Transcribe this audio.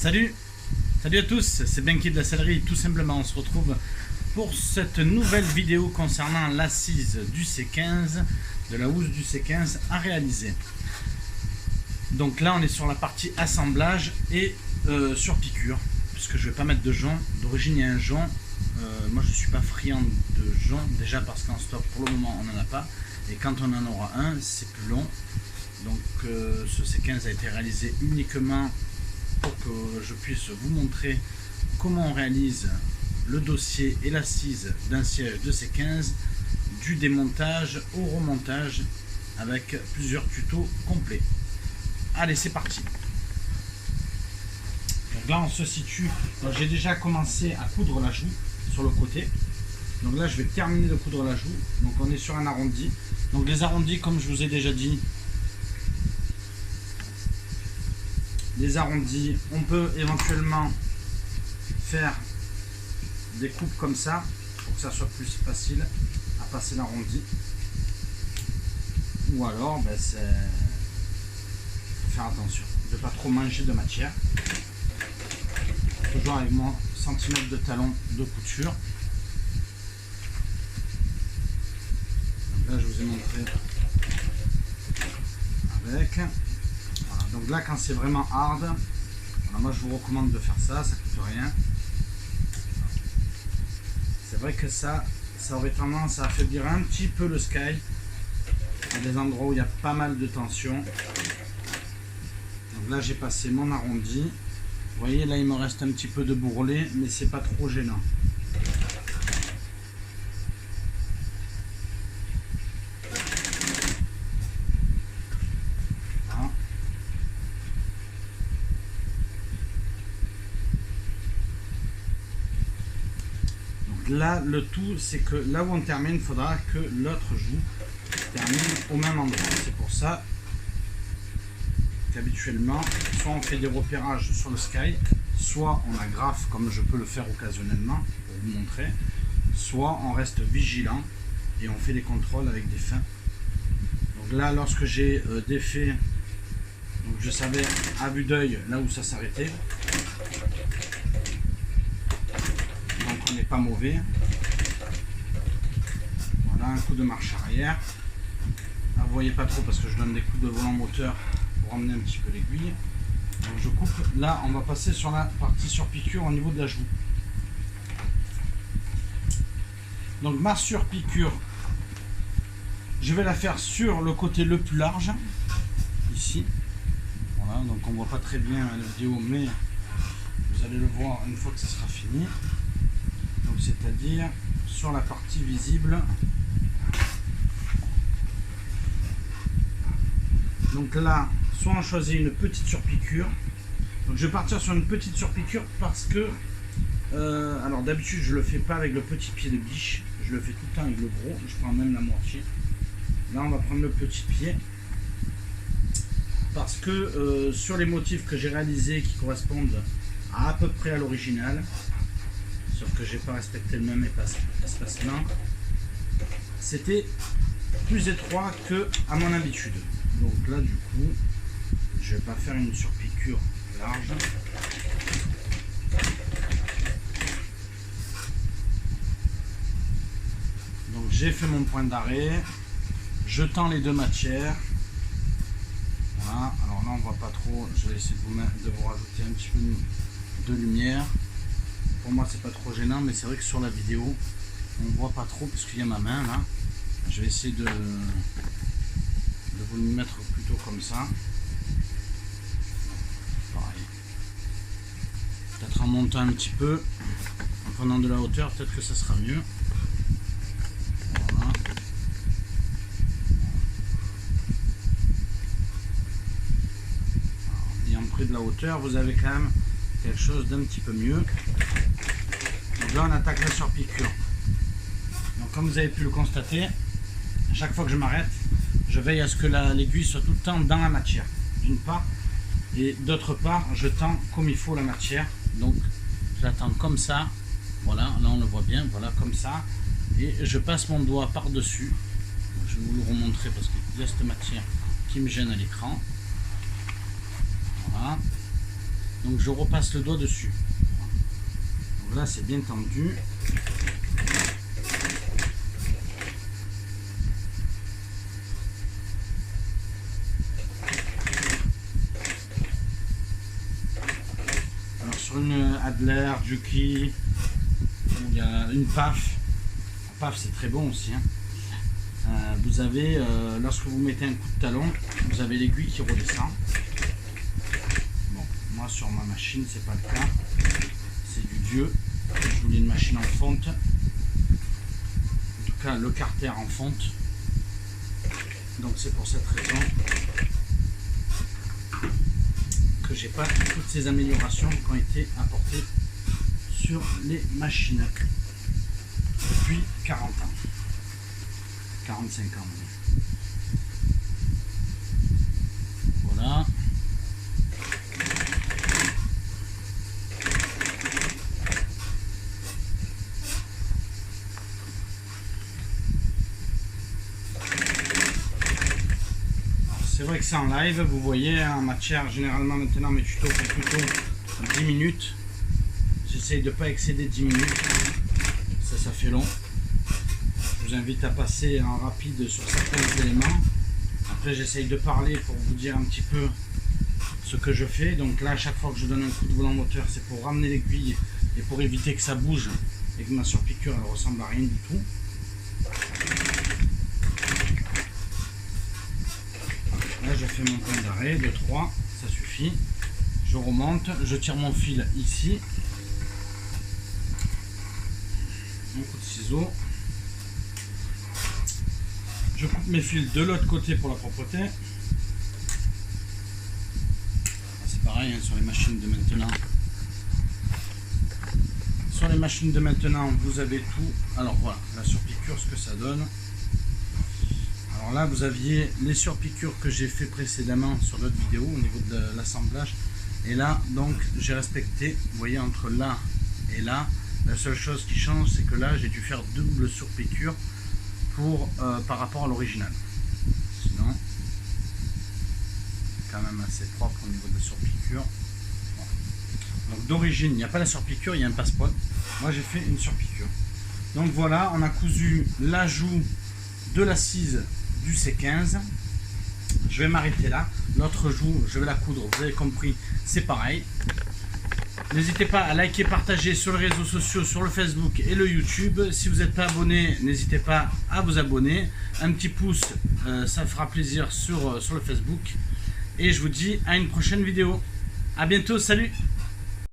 Salut à tous, c'est Benki de la sellerie. Tout simplement, on se retrouve pour cette nouvelle vidéo concernant l'assise du C15, de la housse du C15 à réaliser. Donc là, on est sur la partie assemblage et sur piqûre, puisque je vais pas mettre de jonc. D'origine, il y a un jonc. Moi, je suis pas friand de jonc, déjà parce qu'en stock, pour le moment, on n'en a pas. Et quand on en aura un, c'est plus long. Donc ce C15 a été réalisé uniquement pour que je puisse vous montrer comment on réalise le dossier et l'assise d'un siège de C15, du démontage au remontage, avec plusieurs tutos complets. Allez, c'est parti. Donc là, on se situe. J'ai déjà commencé à coudre la joue sur le côté. Donc là, je vais terminer de coudre la joue. Donc on est sur un arrondi. Donc les arrondis, comme je vous ai déjà dit, les arrondis, on peut éventuellement faire des coupes comme ça pour que ça soit plus facile à passer l'arrondi, ou alors faut faire attention de ne pas trop manger de matière, toujours avec mon centimètre de talon de couture. Donc là, je vous ai montré avec. Donc là, quand c'est vraiment hard, voilà, moi je vous recommande de faire ça, ça coûte rien. C'est vrai que ça aurait tendance à affaiblir un petit peu le sky. Il y a des endroits où il y a pas mal de tension. Donc là, j'ai passé mon arrondi. Vous voyez, là il me reste un petit peu de bourrelet, mais c'est pas trop gênant. Là, le tout, c'est que là où on termine, il faudra que l'autre joue termine au même endroit. C'est pour ça qu'habituellement, soit on fait des repérages sur le sky, soit on agrafe comme je peux le faire occasionnellement pour vous montrer, soit on reste vigilant et on fait des contrôles avec des fins. Donc là, lorsque j'ai défait, donc je savais à vue d'œil là où ça s'arrêtait. N'est pas mauvais. Voilà, un coup de marche arrière. Là, vous voyez pas trop parce que je donne des coups de volant moteur pour emmener un petit peu l'aiguille. Donc je coupe. Là, on va passer sur la partie sur piqûre au niveau de la joue. Donc ma surpiqûre, je vais la faire sur le côté le plus large, ici. Voilà, donc on voit pas très bien la vidéo, mais vous allez le voir une fois que ça sera fini. Donc c'est-à-dire sur la partie visible. Donc là, soit on choisit une petite surpiqûre. Donc je vais partir sur une petite surpiqûre parce que alors d'habitude je le fais pas avec le petit pied de biche, je le fais tout le temps avec le gros. Je prends même la moitié. Là on va prendre le petit pied parce que sur les motifs que j'ai réalisés qui correspondent à peu près à l'original, sauf que j'ai pas respecté le même espacement, c'était plus étroit que à mon habitude. Donc là du coup je vais pas faire une surpiqûre large. Donc j'ai fait mon point d'arrêt, je tends les deux matières. Voilà, alors là on voit pas trop, je vais essayer de vous rajouter un petit peu de lumière. Pour moi c'est pas trop gênant, mais c'est vrai que sur la vidéo on voit pas trop parce qu'il y a ma main là. Je vais essayer de vous le mettre plutôt comme ça. Pareil. Peut-être en montant un petit peu, en prenant de la hauteur, peut-être que ça sera mieux. Voilà. En ayant pris de la hauteur, vous avez quand même quelque chose d'un petit peu mieux. Donc là on attaque la surpiqûre. Donc comme vous avez pu le constater, à chaque fois que je m'arrête, je veille à ce que l'aiguille soit tout le temps dans la matière, d'une part, et d'autre part je tends comme il faut la matière. Donc je la tends comme ça, voilà, là on le voit bien, voilà, comme ça, et je passe mon doigt par dessus. Je vais vous le remontrer parce qu'il y a cette matière qui me gêne à l'écran. Voilà. Donc je repasse le doigt dessus. Donc là c'est bien tendu. Alors sur une Adler, Juki, il y a une PAF. La PAF c'est très bon aussi. Hein. Vous avez, lorsque vous mettez un coup de talon, vous avez l'aiguille qui redescend. Bon, moi sur ma machine c'est pas le cas, c'est du vieux. Je voulais une machine en fonte, en tout cas le carter en fonte. Donc c'est pour cette raison que j'ai pas toutes ces améliorations qui ont été apportées sur les machines depuis 40 ans. 45 ans. Voilà. C'est vrai que c'est en live, vous voyez, en matière, généralement maintenant mes tutos font plutôt 10 minutes. J'essaye de ne pas excéder 10 minutes. Ça fait long. Je vous invite à passer en rapide sur certains éléments. Après j'essaye de parler pour vous dire un petit peu ce que je fais. Donc là à chaque fois que je donne un coup de volant moteur, c'est pour ramener l'aiguille et pour éviter que ça bouge et que ma surpiqûre elle ressemble à rien du tout. Là je fais mon point d'arrêt de 3, ça suffit. Je remonte, je tire mon fil ici. Un coup de ciseau. Je coupe mes fils de l'autre côté pour la propreté. C'est pareil hein, sur les machines de maintenant. Sur les machines de maintenant, vous avez tout. Alors voilà, la surpiqûre, ce que ça donne. Alors là, vous aviez les surpiqûres que j'ai fait précédemment sur l'autre vidéo au niveau de l'assemblage. Et là, donc, j'ai respecté, vous voyez, entre là et là. La seule chose qui change, c'est que là, j'ai dû faire double surpiqûre pour, par rapport à l'original. Sinon, c'est quand même assez propre au niveau de la surpiqûre. Bon. Donc d'origine, il n'y a pas la surpiqûre, il y a un passe-poil. Moi, j'ai fait une surpiqûre. Donc voilà, on a cousu l'ajout de l'assise du C15. Je vais m'arrêter là. L'autre joue, je vais la coudre, vous avez compris, c'est pareil. N'hésitez pas à liker, partager sur les réseaux sociaux, sur le Facebook et le YouTube. Si vous n'êtes pas abonné, n'hésitez pas à vous abonner. Un petit pouce, ça fera plaisir sur le Facebook. Et je vous dis à une prochaine vidéo. A bientôt, salut!